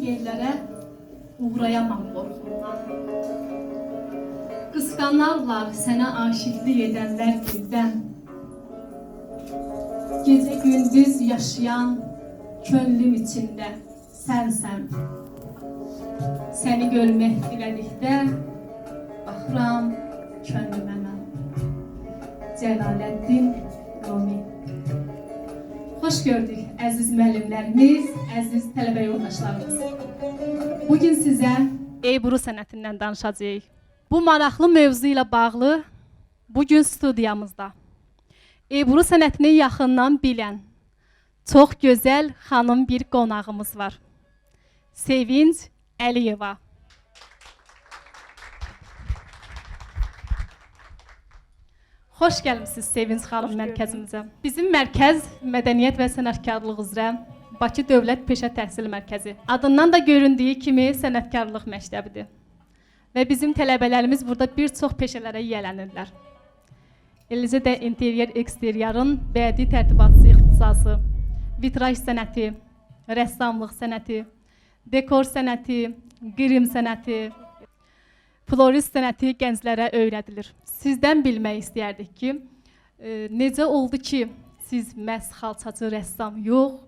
yerlərə uğrayamam qorxumdan. Qısqanarlar sənə aşiqlik edənlər dildən. Gecə gündüz yaşayan könlüm içində sənsən. Səni görmək dilədikdə baxıram könlümə mən. Cəlaləddin Rumi. Xoş gördük əziz müəllimlərimiz, əziz tələbə yoldaşlarımız. Bugün sizə Ebru sənətindən danışacağıq. Bu maraqlı mövzu ilə bağlı bugün studiyamızda Ebru sənətini yaxından bilən çox gözəl xanım bir qonağımız var. Sevinç Əliyeva. Xoş gəlmisiniz Sevinç xanım mərkəzimizə. Bizim mərkəz mədəniyyət və sənətkarlıq üzrə Bakı Dövlət Peşə Təhsil Mərkəzi. Adından da göründüyü kimi sənətkarlıq məktəbidir. Və bizim tələbələrimiz burada bir çox peşələrə yiyələnirlər. Eləcə də interyer eksteryarın bədii tərtibatçı ixtisası, vitraj sənəti, rəssamlıq sənəti, dekor sənəti, qrim sənəti, florist sənəti gənclərə öyrədilir. Sizdən bilmək istəyərdik ki, necə oldu ki, siz məhz xalçacı rəssam yox,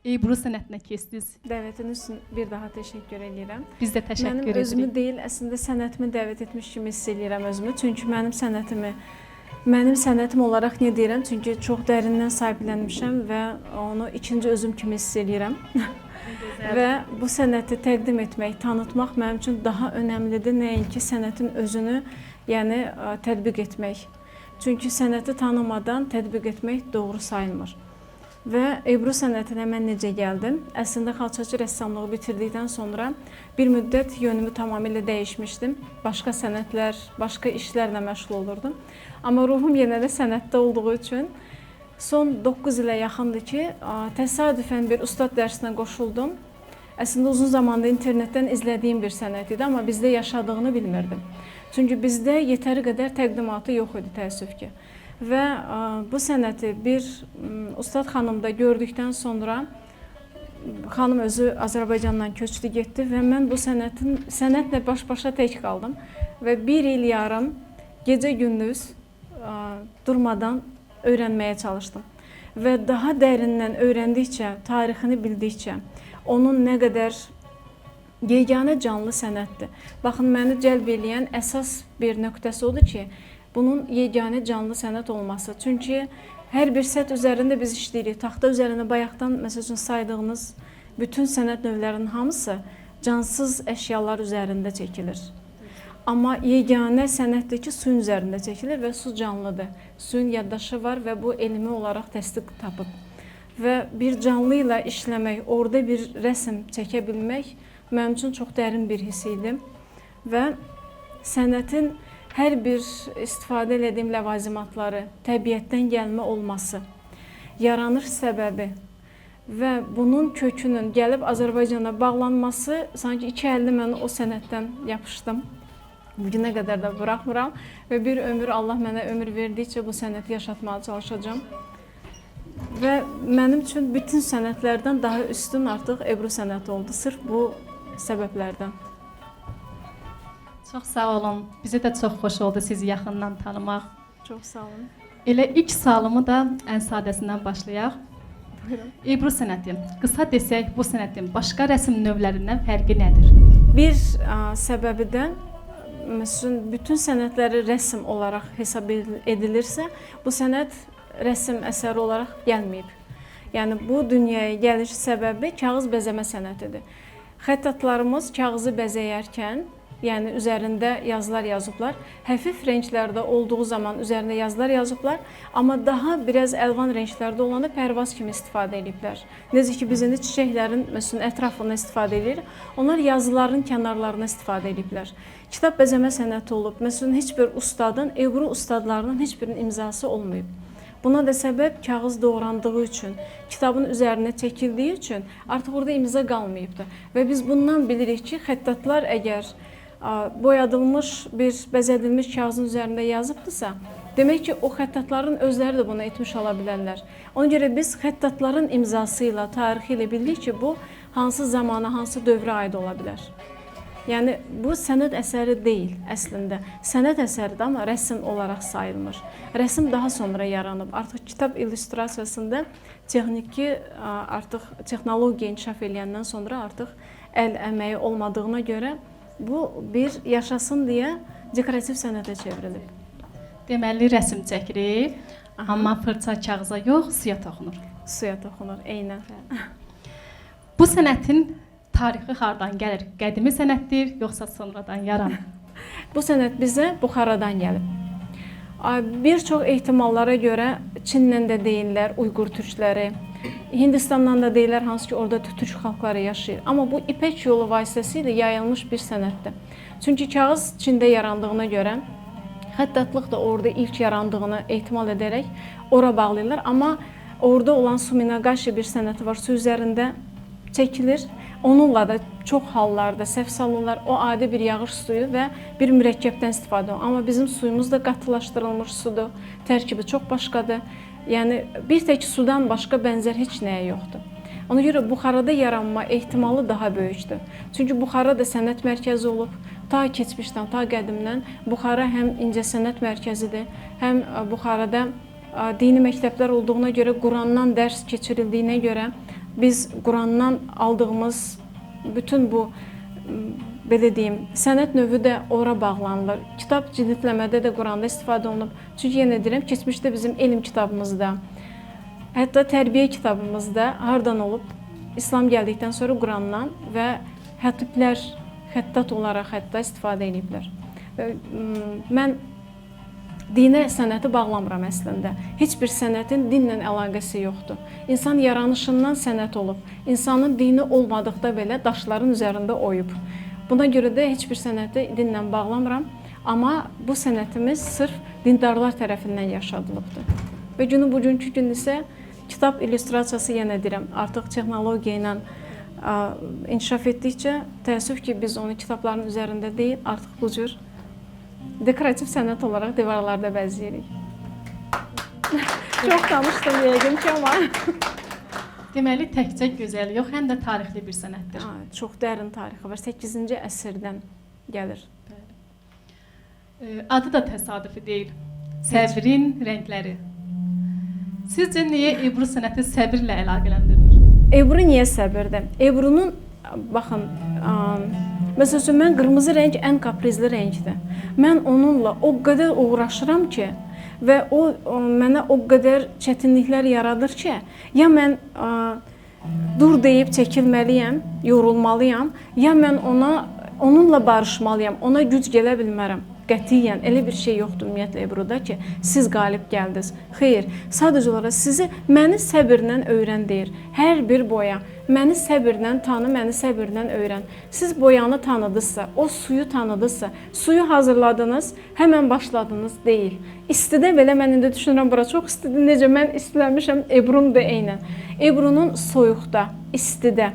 Ebru sənətinə keçdiniz? Dəvətiniz üçün bir daha təşəkkür edirəm. Biz də təşəkkür edirik. Mənim özümü deyil, əslində sənətimi dəvət etmiş kimi hiss edirəm özümü. Çünki mənim sənətim olaraq niyə deyirəm? Çünki çox dərindən sahiblənmişəm və onu ikinci özüm kimi hiss edirəm. Və bu sənəti təqdim etmək, tanıtmaq mənim üçün daha önəmlidir. Nəinki sənətin özünü, yəni tətbiq etmək. Çünki sənəti tanımadan tətbiq etmək doğru sayılmır. Və Ebru sənətinə mən necə gəldim? Əslində xalçacı rəssamlığı bitirdikdən sonra bir müddət yönümü tamamilə dəyişmişdim. Başqa sənətlər, başqa işlərlə məşğul olurdum. Amma ruhum yenə də sənətdə olduğu üçün son 9 ilə yaxındır ki, təsadüfən bir ustad dərsinə qoşuldum. Əslində uzun zamanda internetdən izlədiyim bir sənət idi, amma bizdə yaşadığını bilmirdim. Çünki bizdə yetəri qədər təqdimatı yox idi təəssüf ki. Və bu sənəti bir ustad xanımda gördükdən sonra xanım özü Azərbaycandan köçdü getdi və mən bu sənətlə baş-başa tək qaldım və bir il yarım gecə gündüz durmadan öyrənməyə çalışdım. Və daha dərindən öyrəndikcə, tarixini bildikcə, onun nə qədər yeganə canlı sənətdir. Baxın, məni cəlb eləyən əsas bir nöqtəsi odur ki, bunun yeganə canlı sənət olması. Çünki hər bir səth üzərində biz işləyirik. Taxta üzərində bayaqdan məsəl üçün saydığınız bütün sənət növlərinin hamısı cansız əşyalar üzərində çəkilir. Amma yeganə sənətdir ki, suyun üzərində çəkilir və su canlıdır. Suyun yaddaşı var və bu elmi olaraq təsdiq tapıb. Və bir canlı ilə işləmək, orada bir rəsm çəkə bilmək mənim üçün çox dərin bir hiss idi. Və sənətin hər bir istifadə edədiyim ləvazimatları, təbiətdən gəlmə olması, yaranış səbəbi və bunun kökünün gəlib Azərbaycana bağlanması, sanki iki əlli mən o sənətdən yapışdım. Bugünə qədər də buraxmıram və bir ömür Allah mənə ömür verdikcə bu sənəti yaşatmağa çalışacağım. Və mənim üçün bütün sənətlərdən daha üstün artıq Ebru sənəti oldu, sırf bu səbəblərdən. Çox sağ olun. Bizə də çox xoş oldu sizi yaxından tanımaq. Çox sağ olun. Elə ilk sualımı da ən sadəsindən başlayaq. Buyurun. Ebru sənəti. Qısa desək, bu sənətin başqa rəsm növlərindən fərqi nədir? Bir səbəbidən, məsələn, bütün sənətləri rəsm olaraq hesab edilirsə, bu sənət rəsm əsəri olaraq gəlməyib. Yəni, bu dünyaya gəliş səbəbi kağız bəzəmə sənətidir. Xəttatlarımız kağızı bəzəyərkən, yəni üzərində yazılar yazıblar. Həfif renklərdə olduğu zaman üzərində yazılar yazıblar, amma daha biraz əlvan renklərdə olanı pərvaz kimi istifadə ediblər. Necə ki, biz indi çiçəklərin ətrafından istifadə edirik, onlar yazıların kənarlarına istifadə ediblər. Kitab bəzəmə sənəti olub. Məsələn, heç bir ustadın, Ebru ustadlarının heç birinin imzası olmayıb. Buna da səbəb kağız doğrandığı üçün, kitabın üzərinə çəkildiyi üçün artıq orada imza qalmayıbdır. Və biz bundan bilirik ki, xəttatlar əgər boyadılmış bir bəzədilmiş kağızın üzərində yazıbdırsa, demək ki, o xəttatların özləri də buna etmiş ola bilərlər. Ona görə biz xəttatların imzası ilə, tarixi ilə bildik ki, bu hansı zamana, hansı dövrə aid ola bilər? Yəni bu sənət əsəri deyil əslində. Sənət əsəridir, amma rəsm olaraq sayılmır. Rəsm daha sonra yaranıb. Artıq kitab illüstrasiyasında texniki artıq texnologiya inkişaf edəndən sonra artıq əl əməyi olmadığına görə bu bir yaşasın deyə dekorativ sənətə çevrilib. Deməli rəsm çəkirik, amma fırça kağıza yox, suya toxunur. Suya toxunur, eynən. Bu sənətin tarixi hardan gəlir? Qədimi sənətdir, yoxsa sonradan yaranıb? Bu sənət bizə Buxaradan gəlib. Bir çox ehtimallara görə Çindən də deyirlər, Uyğur türkləri, Hindistandan da deyirlər, hansı ki orada türk xalqları yaşayır. Amma bu İpək yolu vasitəsilə yayılmış bir sənətdir. Çünki kağız Çində yarandığına görə, xəttatlıq da orada ilk yarandığını ehtimal edərək ora bağlayırlar. Amma orada olan suminagashi bir sənəti var, su üzərində çəkilir. Onunla da çox hallarda səhv salırlar. O adi bir yağış suyu və bir mürəkkəbdən istifadə olunur. Amma bizim suyumuz da qatılaşdırılmış sudur. Tərkibi çox başqadır. Yəni bir tək sudan başqa bənzər heç nəyə yoxdur. Ona görə Buxarada yaranma ehtimalı daha böyükdür. Çünki Buxara da sənət mərkəzi olub. Ta keçmişdən, ta qədimdən Buxara həm incəsənət mərkəzidir, həm Buxarada dini məktəblər olduğuna görə, Qurandan dərs keçirildiyinə görə biz Qurandan aldığımız bütün bu belə deyim, sənət növü də ora bağlanılır. Kitab cildləmədə də Quranda istifadə olunub. Çünki yenə deyirəm, keçmişdə bizim elm kitabımızda, hətta tərbiyə kitabımızda hardan olub? İslam gəldikdən sonra Qurandan və xətiblər xəttat olaraq hətta istifadə ediblər. Mən dinə sənəti bağlamıram əslində. Heç bir sənətin dinlə əlaqəsi yoxdur. İnsan yaranışından sənət olub. İnsanın dini olmadıqda belə daşların üzərində oyub. Buna görə də heç bir sənəti dinlə bağlamıram. Amma bu sənətimiz sırf dindarlar tərəfindən yaşadılıbdır. Və günü bugünkü gün isə kitab illüstrasiyası yenə deyirəm, artıq texnologiya ilə inkişaf etdikcə təəssüf ki, biz onu kitabların üzərində deyil, artıq bu cür dekorativ sənət olaraq divarlarda bəzəyirik. Çox danışdım yəqin ki, amma Deməli, təkcə gözəl yox, həm də tarixli bir sənətdir. Çox dərin tarixi var. 8-ci əsrdən gəlir. Adı da təsadüfi deyil. Səbrin rəngləri. Sizcə niyə Ebru sənəti səbirlə əlaqələndirilir? Ebru niyə səbirdir? Ebrunun, baxın, məsəl üçün, mən qırmızı rəng ən kaprizli rəngdir. Mən onunla o qədər uğraşıram ki və o mənə o qədər çətinliklər yaradır ki, ya mən dur deyib çəkilməliyəm, yorulmalıyam, ya mən onunla barışmalıyam, ona güc gələ bilmərəm. Qətiyyən elə bir şey yoxdur ümumiyyətlə Ebruda ki, siz qalib gəldiniz. Xeyr, sadəcə olaraq sizi məni səbirlə öyrən deyir. Hər bir boya, məni səbirlə tanı, məni səbirlə öyrən. Siz boyanı tanıdınızsa, o suyu tanıdınızsa, suyu hazırladınız, həmən başladınız deyil. İstidə belə, mən indi düşünürəm, bura çox istidir, necə mən istilənmişəm, Ebrun da eynən. Ebrunun soyuqda, istidə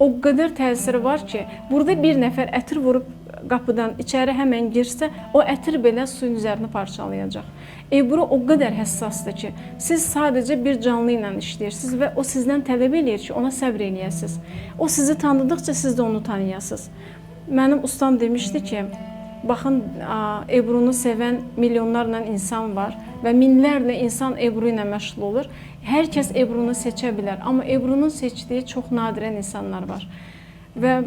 o qədər təsiri var ki, burada bir nəfər ətir vurub qapıdan içəri həmən girsə, o ətir belə suyun üzərini parçalayacaq. Ebru o qədər həssasdır ki, siz sadəcə bir canlı ilə işləyirsiniz və o sizdən tələb eləyir ki, ona səbr eləyəsiniz. O sizi tanıdıqca siz də onu tanıyasınız. Mənim ustam demişdi ki, baxın, Ebrunu sevən milyonlarla insan var və minlərlə insan Ebru ilə məşğul olur. Hər kəs Ebrunu seçə bilər, amma Ebrunun seçdiyi çox nadirən insanlar var. Və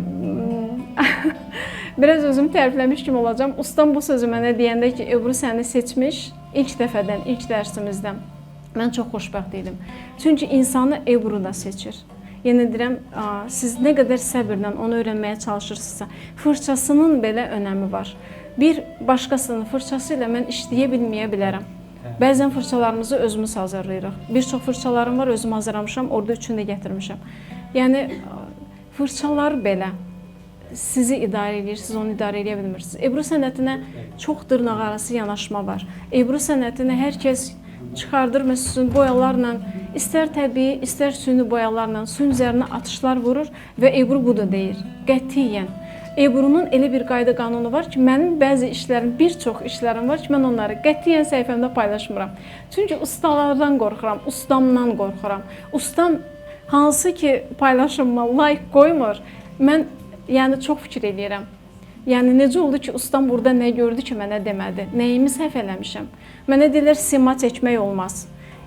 biraz özümü tərifləmiş kimi olacağım. Ustam bu sözü mənə deyəndə ki, Ebru səni seçmiş ilk dəfədən, ilk dərsimizdən. Mən çox xoşbəxt idim. Çünki insanı Ebru da seçir. Yenə deyirəm, siz nə qədər səbirlə onu öyrənməyə çalışırsınızsa, fırçasının belə önəmi var. Bir başqasının fırçası ilə mən işləyə bilməyə bilərəm. Bəzən fırçalarımızı özümüz hazırlayırıq. Bir çox fırçalarım var, özüm hazırlamışam, orada üçünü də gətirmişəm. Yəni, fırçalar belə sizi idarə edir, siz onu idarə edə bilmirsiniz. Ebru sənətinə çox dırnaqarası yanaşma var. Ebru sənətinə hər kəs çıxardır, məsələn, boyalarla, istər təbii, istər süni boyalarla suyun üzərinə atışlar vurur və Ebru budur deyir, qətiyyən. Ebrunun elə bir qayda qanunu var ki, mənim bəzi işlərim, bir çox işlərim var ki, mən onları qətiyyən səhifəmdə paylaşmıram. Çünki ustalardan qorxuram, ustamdan qorxuram. Ustam hansı ki paylaşımıma like qoymur, mən yəni çox fikir eləyirəm. Yəni necə oldu ki, ustam burada nə gördü ki, mənə demədi? Nəyimi səhv eləmişəm? Mənə deyirlər, sima çəkmək olmaz.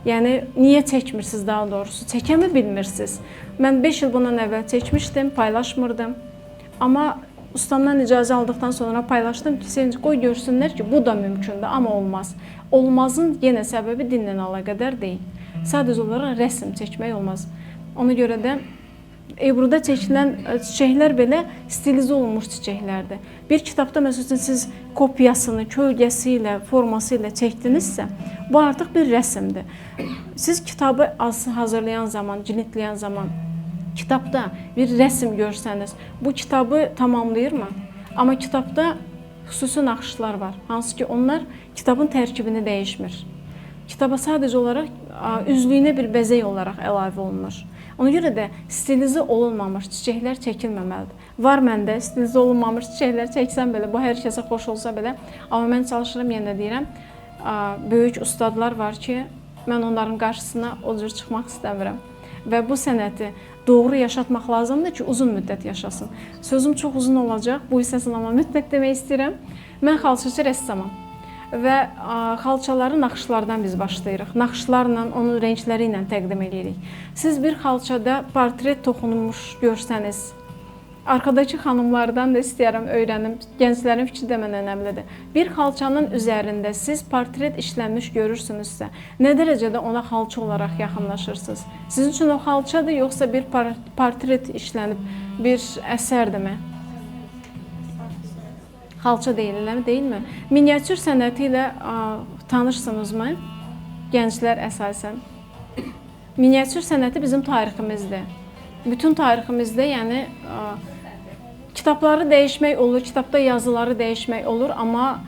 Yəni niyə çəkmirsiniz daha doğrusu? Çəkəmi bilmirsiniz? Mən 5 il bundan əvvəl çəkmişdim, paylaşmırdım. Amma ustamdan icazə aldıqdan sonra paylaşdım ki, Sevinç, qoy görsünlər ki, bu da mümkündür, amma olmaz. Olmazın yenə səbəbi dinlə əlaqədar deyil. Sadəcə olaraq rəsm çəkmək olmaz. Ona görə də Ebruda çəkilən çiçəklər belə stilize olunmuş çiçəklərdir. Bir kitabda məsələn siz kopyasını, kölgəsi ilə, forması ilə çəkdinizsə, bu artıq bir rəsmdir. Siz kitabı hazırlayan zaman, cildləyən zaman kitabda bir rəsm görsəniz, bu kitabı tamamlayırmı? Amma kitabda xüsusi naxışlar var, hansı ki onlar kitabın tərkibini dəyişmir. Kitaba sadəcə olaraq üzlüyünə bir bəzək olaraq əlavə olunur. Ona görə də stilize olunmamış çiçəklər çəkilməməlidir. Var məndə stilize olunmamış çiçəklər çəksəm belə, bu hər kəsə xoş olsa belə, amma mən çalışıram, yenə deyirəm, böyük ustadlar var ki, mən onların qarşısına o cür çıxmaq istəmirəm. Və bu sənəti doğru yaşatmaq lazımdır ki, uzun müddət yaşasın. Sözüm çox uzun olacaq, bu hissəsini amma mütləq demək istəyirəm. Mən xalçaçı rəssamam və xalçaları naxışlardan biz başlayırıq. Naxışlarla, onun rəngləri ilə təqdim edirik. Siz bir xalçada portret toxunulmuş görsəniz, arkadakı xanımlardan da istəyərəm öyrənim, gənclərin fikri də mənə önəmlidir. Bir xalçanın üzərində siz portret işlənmiş görürsünüzsə, nə dərəcədə ona xalça olaraq yaxınlaşırsınız? Sizin üçün o xalçadır, yoxsa bir portret işlənib bir əsərdirmi? Xalça deyilmi? Miniatür sənəti ilə tanışsınızmı? Gənclər əsasən. Miniatür sənəti bizim tariximizdir. Bütün tariximizdə, yəni kitabları dəyişmək olur, kitabda yazıları dəyişmək olur, amma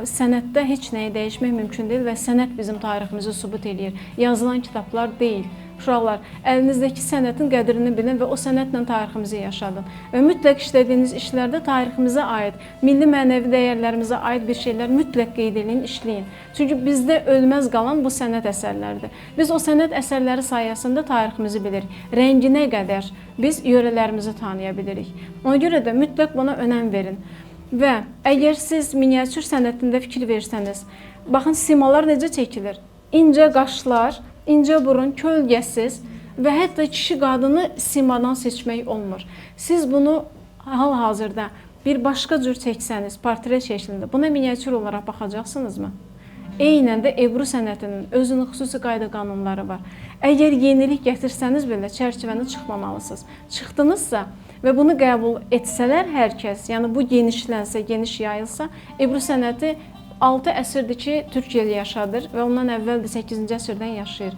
sənətdə heç nəyi dəyişmək mümkün deyil və sənət bizim tariximizi sübut edir. Yazılan kitablar deyil. Uşaqlar, əlinizdəki sənətin qədrini bilin və o sənətlə tariximizi yaşadın. Və mütləq işlədiyiniz işlərdə tariximizə aid, milli mənəvi dəyərlərimizə aid bir şeylər mütləq qeyd edin, işləyin. Çünki bizdə ölməz qalan bu sənət əsərləridir. Biz o sənət əsərləri sayəsində tariximizi bilirik. Rənginə qədər biz yörələrimizi tanıya bilirik. Ona görə də mütləq buna önəm verin. Və əgər siz miniatür sənətində fikir versəniz, baxın simalar necə çəkilir? İncə qaşlar, incə burun, kölgəsiz və hətta kişi qadını simadan seçmək olmur. Siz bunu hal-hazırda bir başqa cür çəksəniz, portret şəklində, buna miniatür olaraq baxacaqsınızmı? Eynən də Ebru sənətinin özünün xüsusi qayda qanunları var. Əgər yenilik gətirsəniz belə çərçivəni çıxmamalısınız. Çıxdınızsa və bunu qəbul etsələr hər kəs, yəni bu genişlənsə, geniş yayılsa, Ebru sənəti 6 əsrdir ki, Türkiyədə yaşadır və ondan əvvəl də 8-ci əsrdən yaşayır.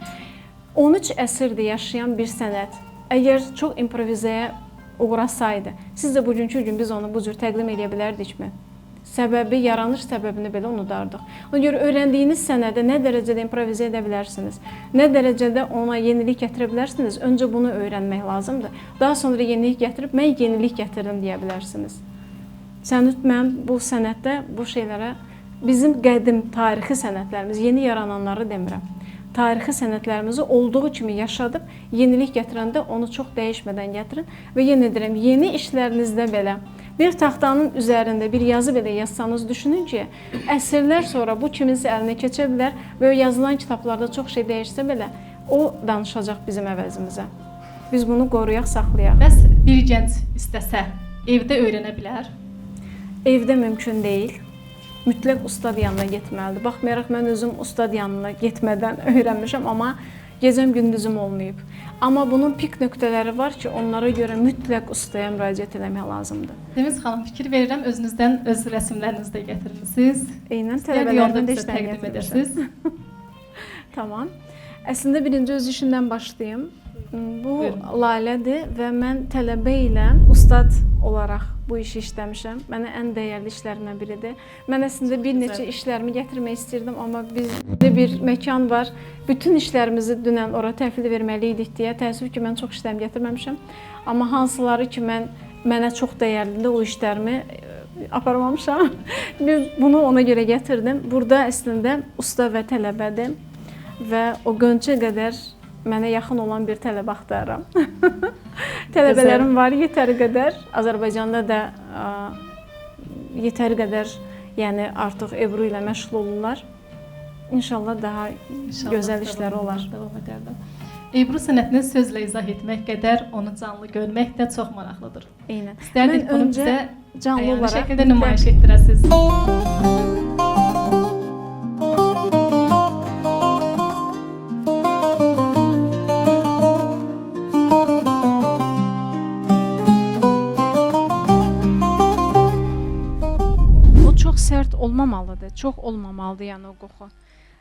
13 əsrdir yaşayan bir sənət, əgər çox improvizəyə uğrasaydı, sizcə bugünkü gün biz onu bu cür təqdim edə bilərdikmi? Səbəbi, yaranış səbəbini belə unudardıq. Ona görə öyrəndiyiniz sənədə nə dərəcədə improvizə edə bilərsiniz, nə dərəcədə ona yenilik gətirə bilərsiniz, öncə bunu öyrənmək lazımdır. Daha sonra yenilik gətirib, mən yenilik gətirdim deyə bilərsiniz. Mən bu sənətdə bu şeylərə bizim qədim tarixi sənətlərimiz, yeni yarananları demirəm. Tarixi sənətlərimizi olduğu kimi yaşadıb, yenilik gətirəndə onu çox dəyişmədən gətirin və yenə deyirəm, yeni işlərinizdə belə bir taxtanın üzərində bir yazı belə yazsanız düşünün ki, əsrlər sonra bu kiminsə əlinə keçə bilər və o yazılan kitablarda çox şey dəyişsə belə, o danışacaq bizim əvəzimizə. Biz bunu qoruyaq, saxlayaq. Bəs bir gənc istəsə, evdə öyrənə bilər? Evdə mümkün deyil. Mütləq ustad yanına getməlidir. Baxmayaraq, mən özüm ustad yanına getmədən öyrənmişəm, amma gecəm gündüzüm olmayıb. Amma bunun pik nöqtələri var ki, onlara görə mütləq ustaya müraciət etmək lazımdır. Sevinç xanım, fikir verirəm, özünüzdən öz rəsmlərinizi də gətirmişsiniz. Eynən tələbələrimdən də bizə təqdim işləyən edirsiniz. Tamam. Əslində birinci öz işimdən başlayayım. Bu Lalədir və mən tələbə ilə ustad olaraq bu işi işləmişəm. Mənə ən dəyərli işlərimdən biridir. Mən əslində bir neçə işlərimi gətirmək istirdim, amma bizdə bir məkan var. Bütün işlərimizi dünən ora təhvil verməliydik deyə. Təəssüf ki, mən çox işlərimi gətirməmişəm. Amma hansıları ki, mənə çox dəyərlidir, o işlərimi aparmamışam. Bunu ona görə gətirdim. Burada əslində usta və tələbədir və o Gönçə qədər mənə yaxın olan bir tələbə axtarıram. Tələbələrim var yetəri qədər. Azərbaycanda da yetəri qədər, yəni artıq Ebru ilə məşğul olurlar. İnşallah daha gözəl işlər olar. Ebru sənətini sözlə izah etmək qədər onu canlı görmək də çox maraqlıdır. Eynən. İstərdik Mən bunu öncə bizə canlı əyani olaraq şəkildə nümayiş etdirəsiniz. Çox sərt olmamalıdır, çox olmamalıdır yəni o qoxu.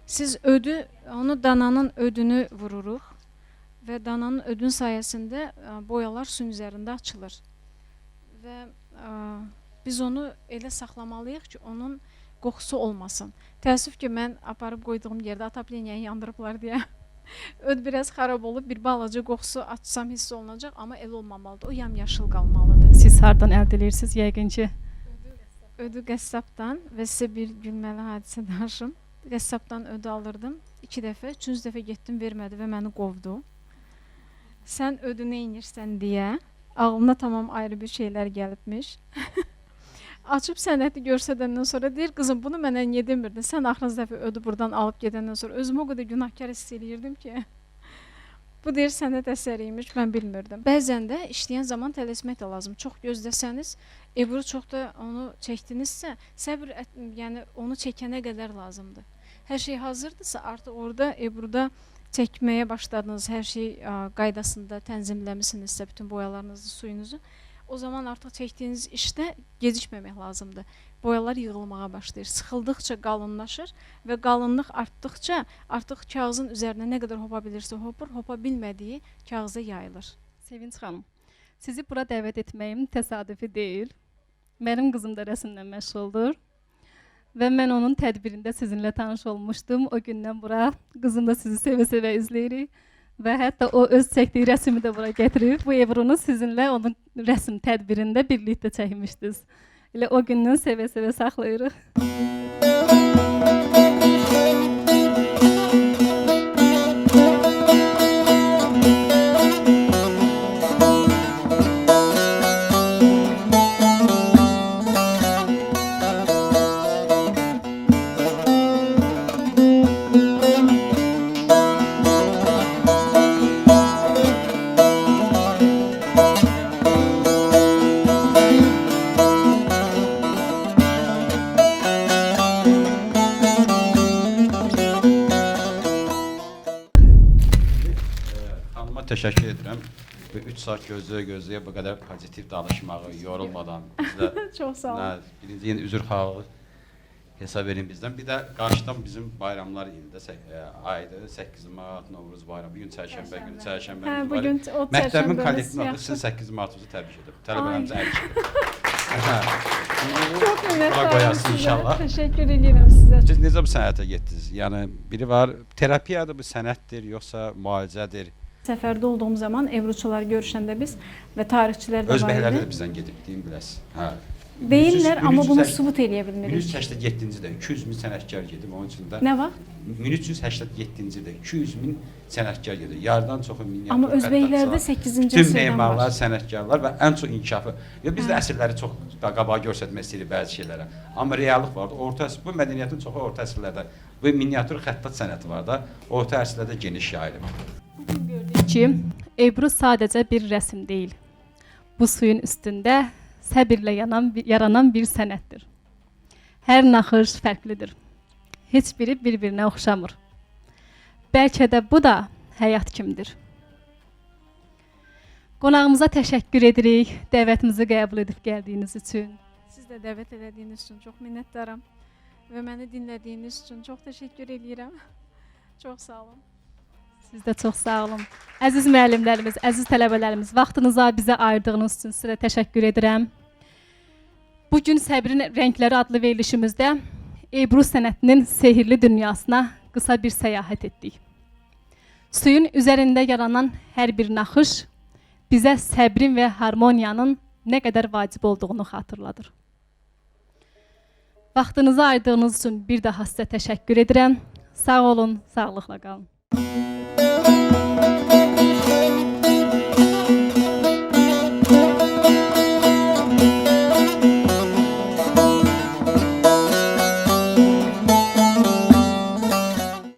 Siz onu dananın ödünü vururuq və dananın ödün sayəsində boyalar suyun üzərində açılır. Və biz onu elə saxlamalıyıq ki, onun qoxusu olmasın. Təəssüf ki, mən aparıb qoyduğum yerdə atapleniyanı yandırıblar deyə öd biraz xarab olub, bir balaca qoxusu açsam hiss olunacaq, amma elə olmamalıdır, o yamyaşıl qalmalıdır. Siz hardan əldə edirsiniz yəqin ki? Ödü qəssabdan və sizə bir gülməli hadisə danışım. Qəssabdan ödü alırdım 2 dəfə, 3-cü dəfə getdim vermədi və məni qovdu. Sən ödü nə edirsən deyə ağlına tamam ayrı bir şeylər gəlibmiş. Açıb sənəti görsədəndən sonra deyir, qızım bunu mənə niyə demirdin? Sən axırıncı dəfə ödü buradan alıb gedəndən sonra özümü o qədər günahkar hiss eləyirdim ki. Bu deyir sənət əsəriymiş, mən bilmirdim. Bəzən də işləyən zaman tələsmək də lazım. Çox gözləsəniz, Ebru çox da onu çəkdinizsə, səbr yəni onu çəkənə qədər lazımdır. Hər şey hazırdırsa, artıq orada Ebruda çəkməyə başladınız, hər şey qaydasında tənzimləmisinizsə, bütün boyalarınızı, suyunuzu, o zaman artıq çəkdiyiniz işdə gecikməmək lazımdır. Boyalar yığılmağa başlayır, sıxıldıqca qalınlaşır və qalınlıq artdıqca artıq kağızın üzərinə nə qədər hopa bilirsə hopur, hopa bilmədiyi kağıza yayılır. Sevinç xanım, sizi bura dəvət etməyim təsadüfi deyil. Mənim qızım da rəsmlə məşğuldur və mən onun tədbirində sizinlə tanış olmuşdum. O gündən bura qızım da sizi sevə-sevə izləyirik və hətta o öz çəkdiyi rəsmi də bura gətirib. Bu Ebrunu sizinlə onun rəsm tədbirində birlikdə çəkmişdiniz. Elə o gündən sevə-sevə saxlayırıq. Təşəkkür edirəm. 3 saat gözləyə-gözləyə bu qədər pozitiv danışmağı, yorulmadan bizlə. Çox sağ olun. Birinci yenə üzr xalı hesab edin bizdən. Bir də qarşıdan bizim bayramlar indi aydır. 8 Mart, Novruz bayramı, bugün çərşənbə günü, çərşənbə günü. Bugün o məktəbin kollektivinin adı sizin 8 Martınızı təbrik edirəm. Tələbələrimizə Çox minnətdarım inşallah. Təşəkkür edirəm sizə. Siz necə bu sənətə getdiniz? Yəni biri var, terapiyadır, bu sənətdir, yoxsa müalicədir? Səfərdə olduğum zaman Ebruçular görüşəndə biz və tarixçilər də var idi. Özbəklər də bizdən gedib, deyin biləsiz. Hə. Deyirlər, amma bunu sübut eləyə bilmirik. 1387-ci də 200 min sənətkar gedib, onun üçün də. Nə vaxt? 1387-ci də 200 min sənətkar gedib. Yarıdan çoxu milyar. Amma özbəklərdə 8-ci tüm əsrdən memarlar, var. sənətkarlar və ən çox inkişafı. Biz də əsrləri çox qabağa göstərmək istəyirik bəzi şeylərə. Amma reallıq var. Bu mədəniyyətin çoxu orta əsrlərdə və miniatür xəttat sənəti var da, orta əsrlərdə geniş yayılıb. Bugün gördük ki, Ebru sadəcə bir rəsm deyil. Bu suyun üstündə səbirlə yaranan bir sənətdir. Hər naxış fərqlidir. Heç biri bir-birinə oxşamır. Bəlkə də bu da həyat kimidir. Qonağımıza təşəkkür edirik, dəvətimizi qəbul edib gəldiyiniz üçün. Siz də dəvət elədiyiniz üçün çox minnətdaram və məni dinlədiyiniz üçün çox təşəkkür edirəm. Çox sağ olun. Siz də çox sağ olun. Əziz müəllimlərimiz, əziz tələbələrimiz, vaxtınıza bizə ayırdığınız üçün sizə təşəkkür edirəm. Bugün Səbrin Rəngləri adlı verilişimizdə Ebru sənətinin sehirli dünyasına qısa bir səyahət etdik. Suyun üzərində yaranan hər bir naxış bizə səbrin və harmoniyanın nə qədər vacib olduğunu xatırladır. Vaxtınızı ayırdığınız üçün bir daha sizə təşəkkür edirəm. Sağ olun, sağlıqla qalın.